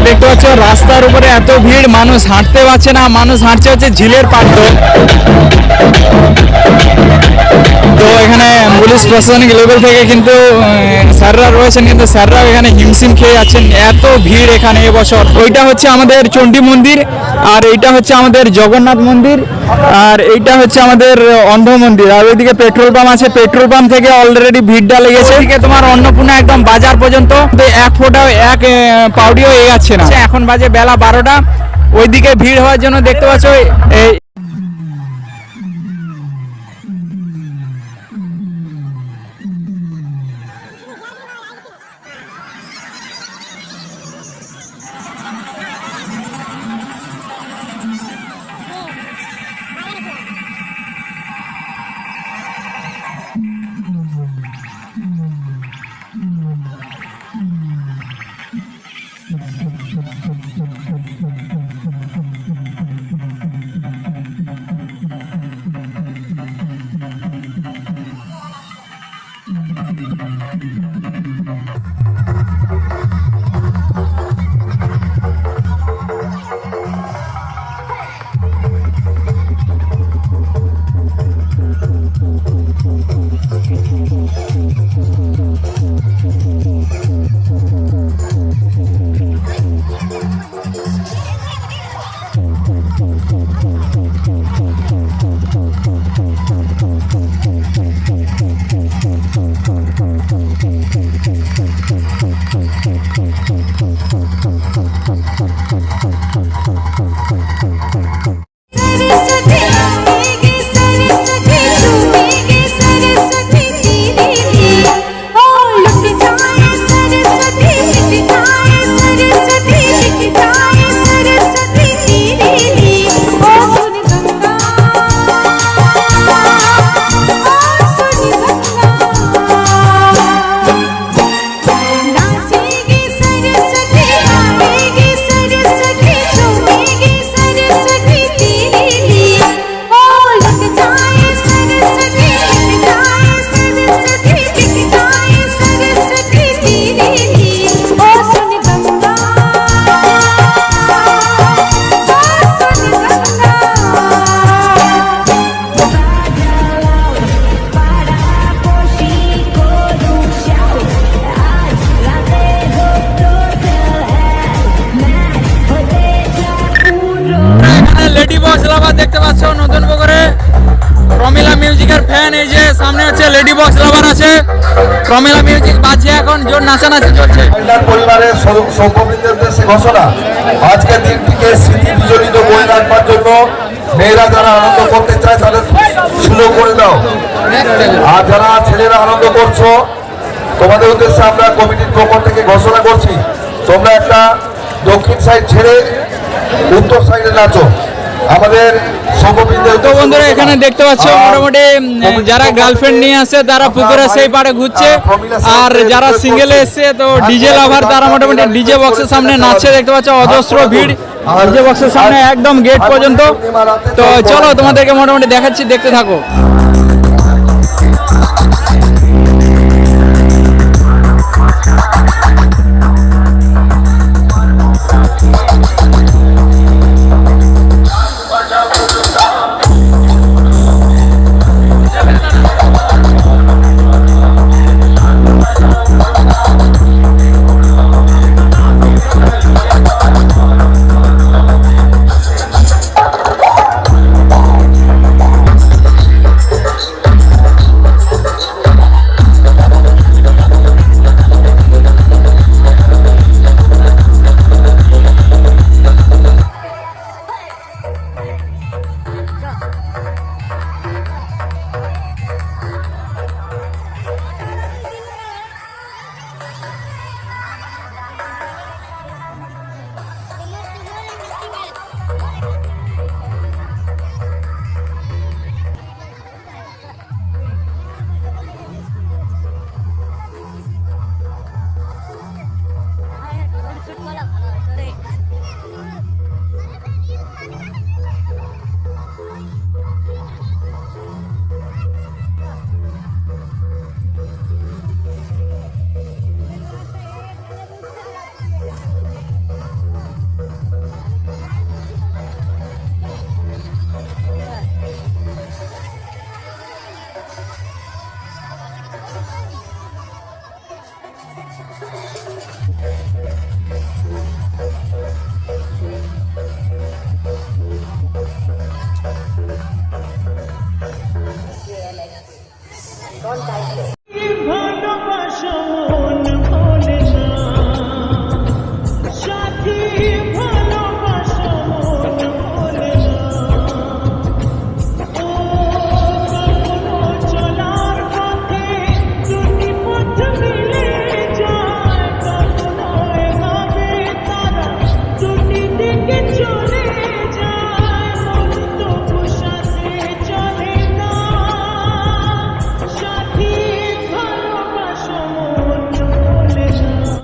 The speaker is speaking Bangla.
দেখতে পাচ্ছ রাস্তার উপরে এত ভিড়, মানুষ হাঁটতে পারছে না, মানুষ হাঁটছে হচ্ছে ঝিলের পাড়। তো এখানে পুলিশ প্রশাসনিক লেভেল থেকে কিন্তু স্যাররা রয়েছেন, কিন্তু স্যাররাও এখানে হিমশিম খেয়ে যাচ্ছেন, এত ভিড় এখানে এবছর। ওইটা হচ্ছে আমাদের চণ্ডী মন্দির, আর এইটা হচ্ছে আমাদের জগন্নাথ মন্দির, আর এইটা হচ্ছে আমাদের অন্ধ মন্দির। আর ওইদিকে পেট্রোল পাম্প আছে, পেট্রোল পাম্প থেকে অলরেডি ভিড়টা লেগেছে। এদিকে তোমার অন্নপূর্ণা একদম বাজার পর্যন্ত এক ফোঁটাও এক পাউডিও এগাচ্ছে না। এখন বাজে বেলা 12টা, ওইদিকে ভিড় হওয়ার জন্য দেখতে পাচ্ছ এই দেখতে পাচ্ছ নতুন পুকুরে প্রমিলা মিউজিকের ফ্যান। এই যে সামনে হচ্ছে লেডি বক্স লাভার আছে, প্রমিলা মিউজিক বাজছে, এখন জোর নাচানাচি চলছে। পরিবারের সৌভাগ্যের উদ্দেশ্যে ঘোষণা, আজকের দিনটিকে স্মৃতি বিজড়িত করে রাখবার জন্য মেয়েরা যারা আনন্দ করতে চায় তাদের সুযোগ করে দাও। আর যারা ছেলেরা আনন্দ করছো, তোমাদের উদ্দেশ্যে আমরা কমিটির পক্ষ থেকে ঘোষণা করছি, তোমরা একটা দক্ষিণ সাইড ছেড়ে উত্তর সাইডে নাচো। আমাদের তো বন্ধুরা এখানে দেখতে পাচ্ছ মোটামুটি যারা গার্লফ্রেন্ড নিয়ে আসে তারা পুকুরে সেই পাড়ে ঘুরছে, আর যারা সিঙ্গেলে এসছে তো ডিজে লাভার তারা মোটামুটি ডিজে বক্সের সামনে নাচছে। দেখতে পাচ্ছ অজস্র ভিড় ডিজে বক্সের সামনে একদম গেট পর্যন্ত। তো চলো তোমাদেরকে মোটামুটি দেখাচ্ছি, দেখতে থাকো।